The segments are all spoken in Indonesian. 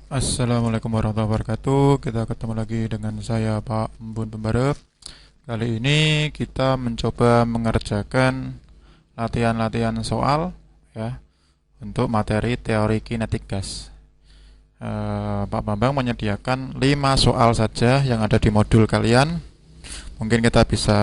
Assalamualaikum warahmatullahi wabarakatuh. Kita ketemu lagi dengan saya Pak Embun Pembarep. Kali ini kita mencoba mengerjakan latihan-latihan soal ya untuk materi teori kinetik gas. Pak Bambang menyediakan 5 soal saja yang ada di modul kalian. Mungkin kita bisa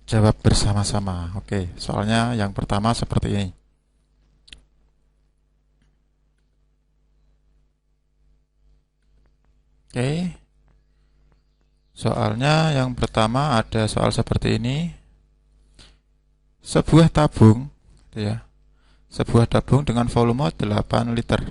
jawab bersama-sama. Oke, soalnya yang pertama seperti ini. Oke, soalnya yang pertama ada soal seperti ini. Sebuah tabung, gitu ya. Sebuah tabung dengan volume 8 liter,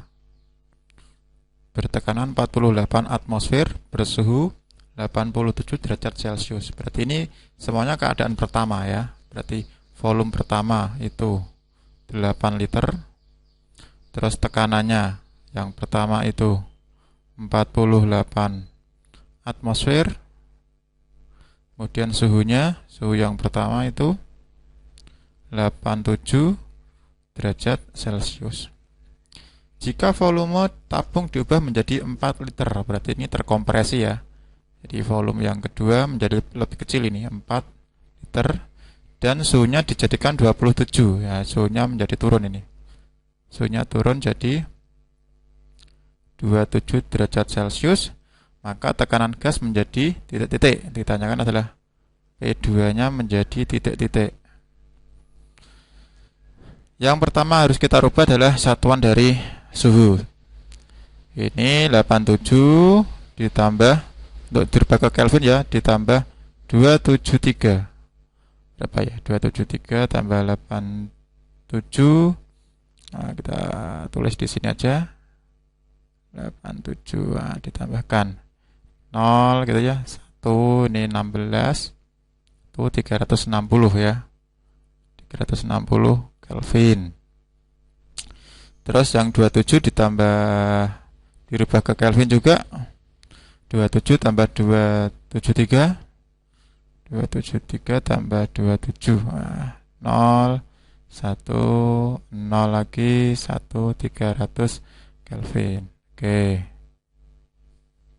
bertekanan 48 atmosfer, bersuhu 87 derajat Celcius. Berarti ini semuanya keadaan pertama ya. Berarti volume pertama itu 8 liter. Terus tekanannya yang pertama itu 48 atmosfer. Kemudian suhu yang pertama itu 87 derajat Celcius. Jika volume tabung diubah menjadi 4 liter, berarti ini terkompresi ya. Jadi volume yang kedua menjadi lebih kecil ini, 4 liter. Dan suhunya dijadikan 27, ya suhunya menjadi turun ini. Suhunya turun jadi 27 derajat Celcius, maka tekanan gas menjadi titik-titik. Ditanyakan adalah P2-nya menjadi titik-titik. Yang pertama harus kita rubah adalah satuan dari suhu. Ini 87 ditambah, untuk dirubah ke Kelvin ya, ditambah 273. Berapa ya? 273 tambah 87. Nah, kita tulis di sini aja. 87, nah, ditambahkan 0 gitu ya. 1 ini 16. Itu 360 ya. 360 Kelvin. Terus yang 27 ditambah, dirubah ke Kelvin juga. 27 tambah 273. 273 tambah 27. Nah, 0, 1, 0 lagi, 1, 300 Kelvin. Oke.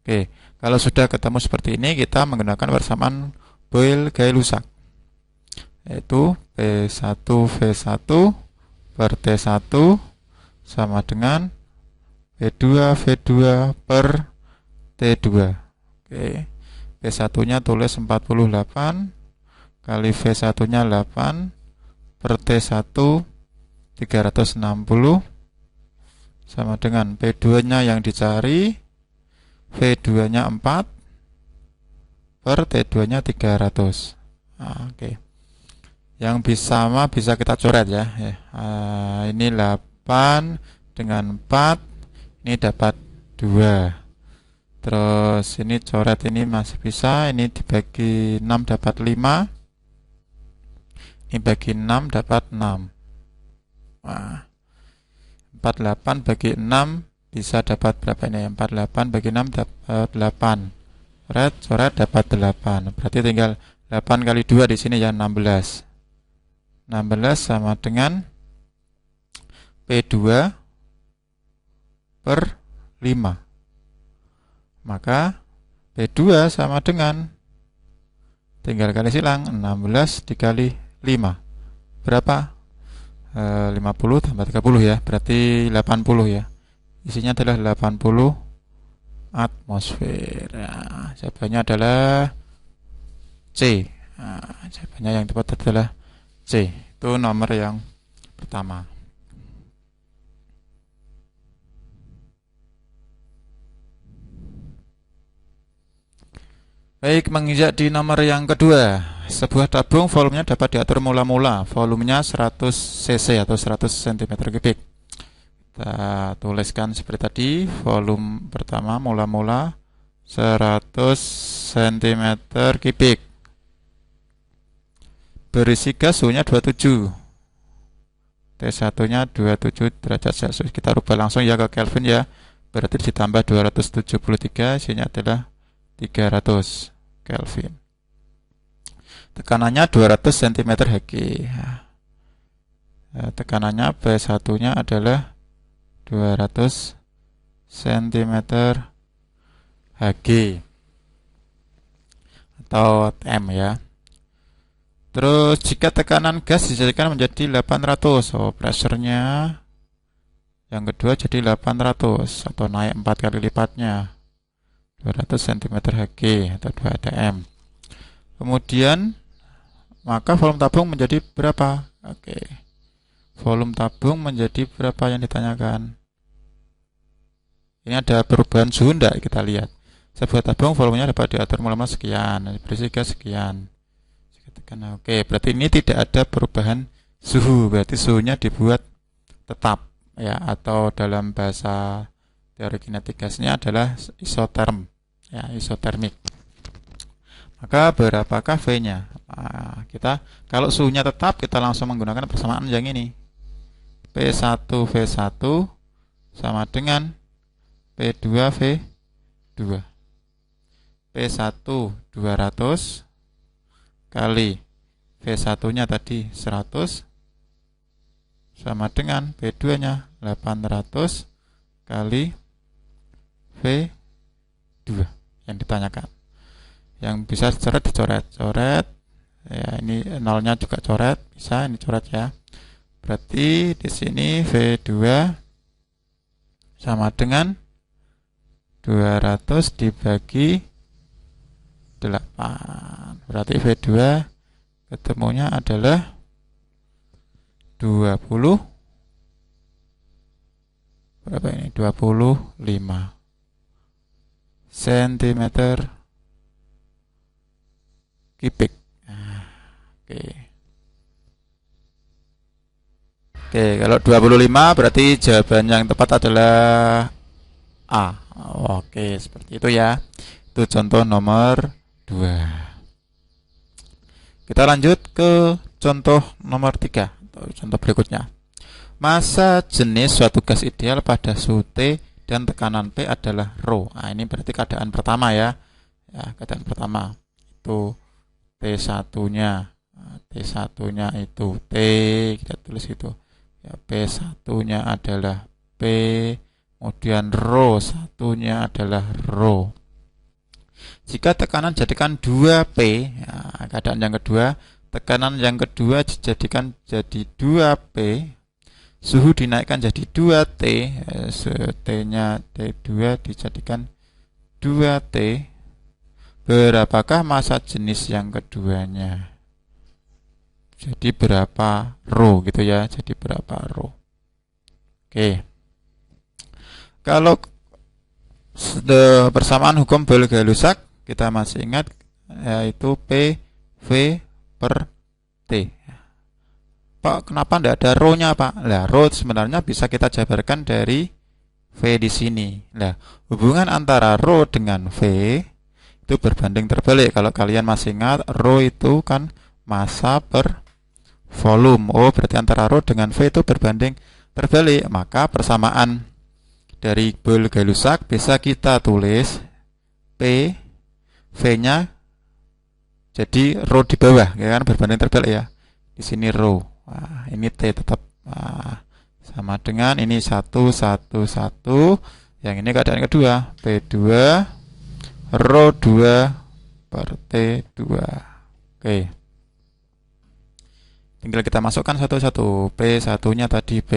Oke, kalau sudah ketemu seperti ini, kita menggunakan persamaan Boyle-Gay-Lussac, yaitu P1V1 per T1 sama dengan P2V2 per T2. Oke, P1-nya tulis 48 kali V1-nya 8 per T1 360 sama dengan P2-nya yang dicari, V2-nya 4 per T2-nya 300. Nah, oke. Yang bisa kita coret ya. Ini 8 dengan 4, ini dapat 2. Terus ini coret, ini masih bisa, ini dibagi 6 dapat 5. Ini bagi 6 dapat 6. Nah, 48 bagi 6 bisa dapat berapa ini? 48 bagi 6 dapat 8. Coret dapat 8. Berarti tinggal 8 kali 2 di sini ya, 16. 16 sama dengan P2 per 5. Maka P2 sama dengan, tinggal kali silang, 16 dikali 5. Berapa? 50 tambah 30 ya, berarti 80 ya. Isinya adalah 80 atmosfer. Nah, jawabannya adalah C. Nah, jawabannya yang tepat adalah C. Itu nomor yang pertama. Baik, menginjak di nomor yang kedua. Sebuah tabung volumenya dapat diatur mula-mula. Volumenya 100 cc atau 100 cm3. Kita tuliskan seperti tadi. Volume pertama mula-mula 100 cm3. Berisi gas suhunya 27. T1-nya 27 derajat Celcius. Kita rubah langsung ya ke Kelvin ya. Berarti ditambah 273, isinya adalah 300 Kelvin. Tekanannya 200 cm3. Tekanannya P1-nya adalah 200 cm Hg atau m ya. Terus jika tekanan gas dijadikan menjadi 800, pressure-nya yang kedua jadi 800 atau naik 4 kali lipatnya, 200 cm Hg atau 2 atm. Kemudian maka volume tabung menjadi berapa? Oke. Volume tabung menjadi berapa yang ditanyakan? Ini ada perubahan suhu enggak? Kita lihat. Sebuah tabung volumenya dapat diatur mulai sekian, berisi gas sekian. Oke, berarti ini tidak ada perubahan suhu, berarti suhunya dibuat tetap ya, atau dalam bahasa teori kinetik gasnya adalah isoterm ya, isotermik. Maka berapakah V-nya? Nah, kita kalau suhunya tetap, kita langsung menggunakan persamaan yang ini. P1V1 sama dengan P2V2. P1 200 kali V1-nya tadi 100 sama dengan V2-nya 800 kali V2 yang ditanyakan. Yang bisa dicoret ya, ini nolnya juga coret, bisa ini coret ya. Berarti di sini V2 sama dengan 200 dibagi 8. Berarti V2 ketemunya adalah 20, berapa ini? 25 cm kubik. Oke. Oke, kalau 25 berarti jawaban yang tepat adalah A. Oke, seperti itu ya. Itu contoh nomor 2. Kita lanjut ke contoh nomor 3 atau contoh berikutnya. Massa jenis suatu gas ideal pada suhu T dan tekanan P adalah ρ. Nah, ini berarti keadaan pertama ya. Ya, keadaan pertama itu T1-nya. T1-nya itu T, kita tulis itu. Ya, P1-nya adalah P, kemudian ρ1-nya adalah ρ. Jika tekanan dijadikan 2P, ya, keadaan yang kedua, tekanan yang kedua dijadikan jadi 2P, suhu dinaikkan jadi 2T, T-nya T2 dijadikan 2T, berapakah massa jenis yang keduanya? Jadi berapa ρ gitu ya, jadi berapa ρ. Oke. Kalau persamaan hukum Boyle-Gay-Lussac kita masih ingat, yaitu PV per T. Pak, kenapa tidak ada ρ-nya Pak? Nah, ρ sebenarnya bisa kita jabarkan dari V di sini. Nah, hubungan antara ρ dengan V itu berbanding terbalik. Kalau kalian masih ingat, ρ itu kan massa per volume. Oh, berarti antara ρ dengan V itu berbanding terbalik. Maka persamaan dari Boyle-Gay-Lussac bisa kita tulis P, V-nya jadi ρ di bawah, ya kan, berbanding terbalik ya. Di sini ρ. Nah, ini T tetap sama dengan ini 1, 1, 1. Yang ini keadaan kedua, P2 ρ2 per T2. Oke. Tinggal kita masukkan satu-satu. P1-nya tadi P,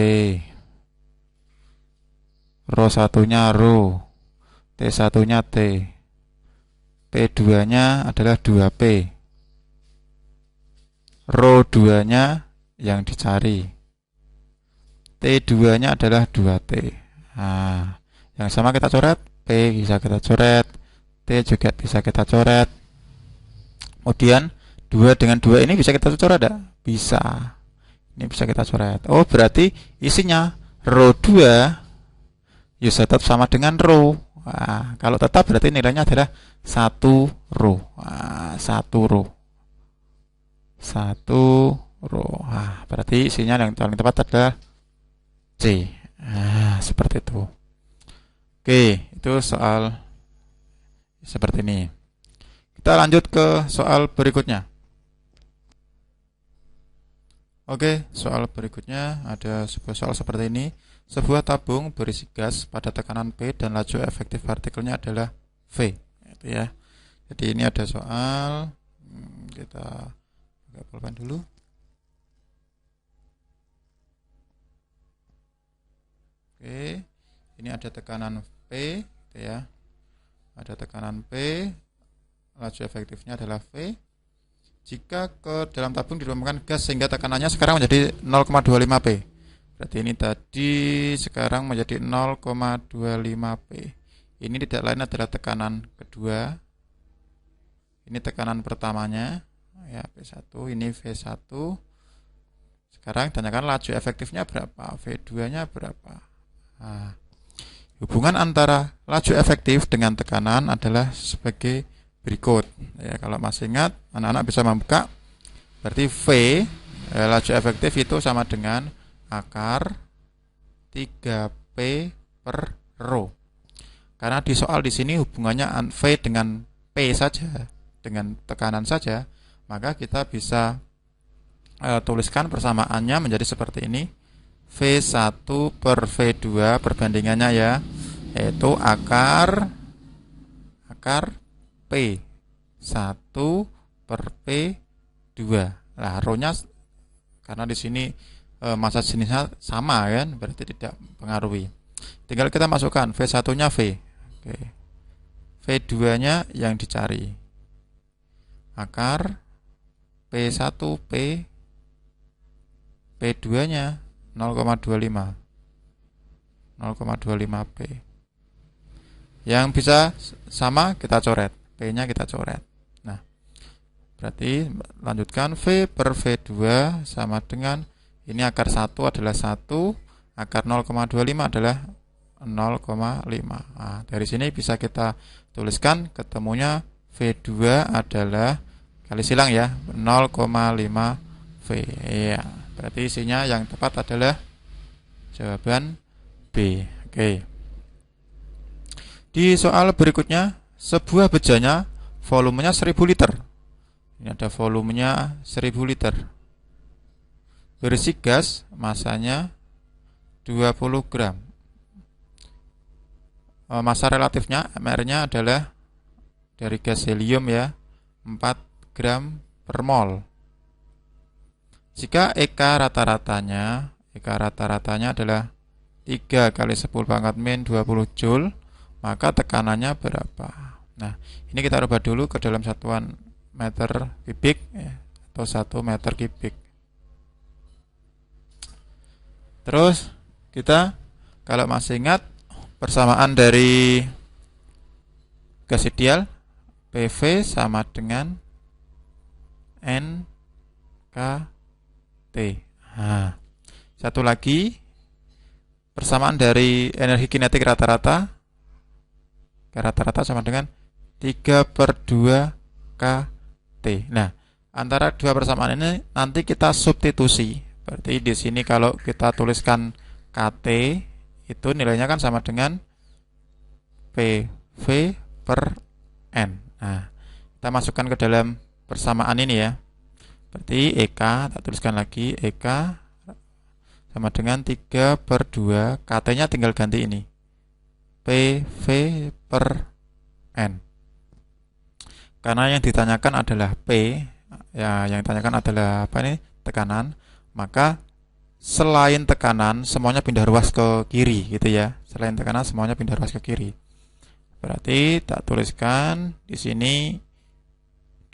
ρ1-nya ρ, T1-nya T, P2-nya adalah 2P, ρ2-nya yang dicari, T2-nya adalah 2T. Nah, yang sama kita coret, P bisa kita coret, T juga bisa kita coret. Kemudian 2 dengan 2 ini bisa kita coret enggak? Bisa. Ini bisa kita coret. Oh, berarti isinya ρ2 ya tetap sama dengan ρ. Nah, kalau tetap berarti nilainya adalah 1 ρ. Nah, 1 ρ. 1 ρ. Nah, berarti isinya yang paling tepat adalah C. Nah, seperti itu. Oke, itu soal seperti ini. Kita lanjut ke soal berikutnya. Oke, soal berikutnya ada sebuah soal seperti ini. sebuah tabung berisi gas pada tekanan P dan laju efektif partikelnya adalah V. Itu ya. Jadi ini ada soal, kita pakai pulpen dulu. Oke, ini ada tekanan P, gitu ya. Ada tekanan P, laju efektifnya adalah V. Jika ke dalam tabung ditumpahkan gas sehingga tekanannya sekarang menjadi 0,25 P. Berarti ini tadi sekarang menjadi 0,25 P. Ini tidak lain adalah tekanan kedua. Ini tekanan pertamanya, ya P1, ini V1. Sekarang tanyakan laju efektifnya berapa, V2-nya berapa. Nah, hubungan antara laju efektif dengan tekanan adalah sebagai berikut. Ya, kalau masih ingat, anak-anak bisa membuka. Berarti V, laju efektif itu sama dengan akar 3P per rho. Karena di soal di sini hubungannya V dengan P saja, dengan tekanan saja, maka kita bisa tuliskan persamaannya menjadi seperti ini. V1 per V2 perbandingannya ya, yaitu akar P1 per P2. Nah, rho-nya karena di sini massa jenisnya sama kan, berarti tidak mempengaruhi. Tinggal kita masukkan V1-nya V. Oke. V2-nya yang dicari. Akar P1P, P2-nya 0,25 P. Yang bisa sama kita coret, P-nya kita coret. Nah, berarti lanjutkan V per V2 sama dengan, ini akar 1 adalah 1, akar 0,25 adalah 0,5. Nah, dari sini bisa kita tuliskan ketemunya V2 adalah, kali silang ya, 0,5 V. Ya, berarti isinya yang tepat adalah jawaban B. Oke. Di soal berikutnya, sebuah bejanya volumenya 1000 liter. Ini ada volumenya 1000 liter. Berisi gas, masanya 20 gram. Massa relatifnya, MR-nya adalah dari gas helium ya, 4 gram per mol. Jika EK rata-ratanya adalah 3 kali 10 pangkat min 20 Joule, maka tekanannya berapa? Nah, ini kita rubah dulu ke dalam satuan meter kubik ya, atau 1 meter kubik. Terus kita kalau masih ingat persamaan dari gas ideal, PV sama dengan NKT. Nah, satu lagi persamaan dari energi kinetik rata-rata sama dengan 3/2 KT. Nah, antara dua persamaan ini nanti kita substitusi. Berarti di sini kalau kita tuliskan KT itu nilainya kan sama dengan PV per N. Nah, kita masukkan ke dalam persamaan ini ya. Berarti EK, tak tuliskan lagi, EK sama dengan 3/2, KT-nya tinggal ganti ini, PV per N. Karena yang ditanyakan adalah P, ya, yang ditanyakan adalah apa ini? Tekanan. Maka selain tekanan semuanya pindah ruas ke kiri gitu ya. Selain tekanan semuanya pindah ruas ke kiri. Berarti tak tuliskan di sini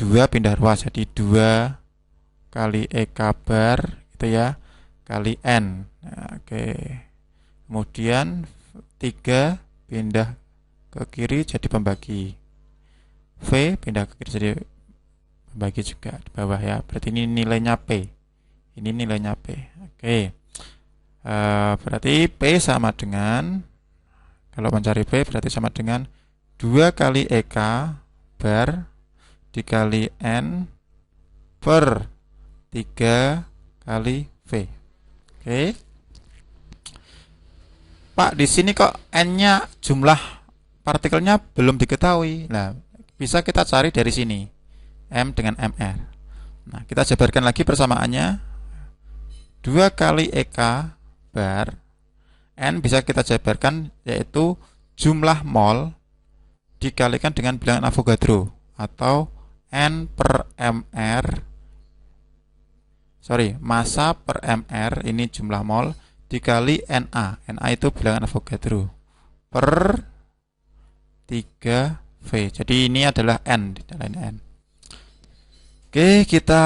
2 pindah ruas, jadi 2 kali EK bar gitu ya, kali N. Nah, oke. Kemudian 3 pindah ke kiri jadi pembagi. V pindah ke kiri jadi pembagi juga di bawah ya. Berarti ini nilainya P. Ini nilainya P. Oke. Berarti P sama dengan, kalau mencari P berarti sama dengan 2 kali EK bar dikali N per 3 kali V. Oke. Pak, di sini kok N-nya jumlah partikelnya belum diketahui. Nah, bisa kita cari dari sini. M dengan MR. Nah, kita jabarkan lagi persamaannya. 2 kali EK bar N bisa kita jabarkan yaitu jumlah mol dikalikan dengan bilangan Avogadro, atau N per mR, massa per mR ini jumlah mol dikali Na. Na itu bilangan Avogadro per 3V. Jadi ini adalah N, N. Oke, kita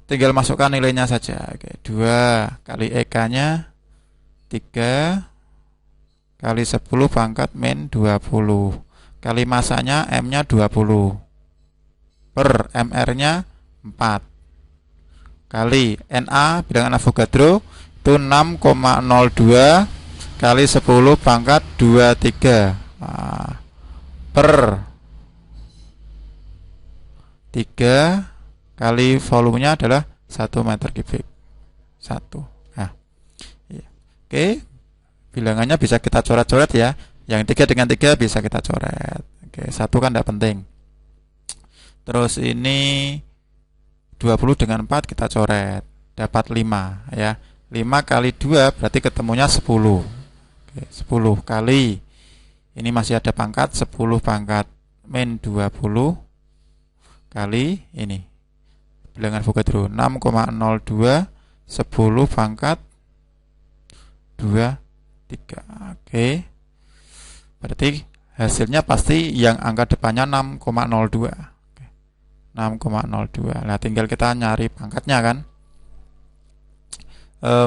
tinggal masukkan nilainya saja. Oke, 2 kali EK-nya 3 kali 10 pangkat min 20 kali masanya M-nya 20 per MR-nya 4 kali Na bilangan Avogadro itu 6,02 kali 10 pangkat 23 per 3 kali volumenya adalah 1 meter kubik 1. Nah, iya. Oke, bilangannya bisa kita coret-coret ya. Yang 3 dengan 3 bisa kita coret. Oke, 1 kan tidak penting. Terus ini 20 dengan 4 kita coret, dapat 5 ya. 5 kali 2 berarti ketemunya 10. Oke, 10 kali ini masih ada pangkat 10 pangkat min 20 kali ini bilangan Avogadro 6,02 10 pangkat 23. Oke, berarti hasilnya pasti yang angka depannya 6,02. 6,02. Nah, tinggal kita nyari pangkatnya kan.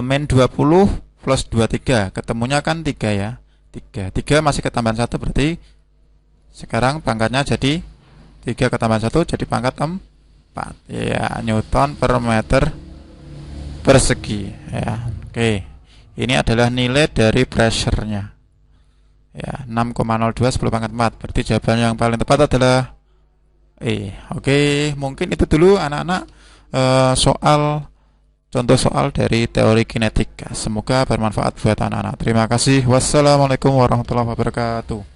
Min 20 plus 23 ketemunya kan 3 ya. 3 masih ketambahan 1, berarti sekarang pangkatnya jadi 3 ketambahan 1 jadi pangkat 4 ya, Newton per meter persegi ya. Oke, ini adalah nilai dari pressure-nya ya, 6,02 10 pangkat 4. Berarti jawaban yang paling tepat adalah Oke, mungkin itu dulu anak-anak contoh soal dari teori kinetika. Semoga bermanfaat buat anak-anak. Terima kasih. Wassalamualaikum warahmatullahi wabarakatuh.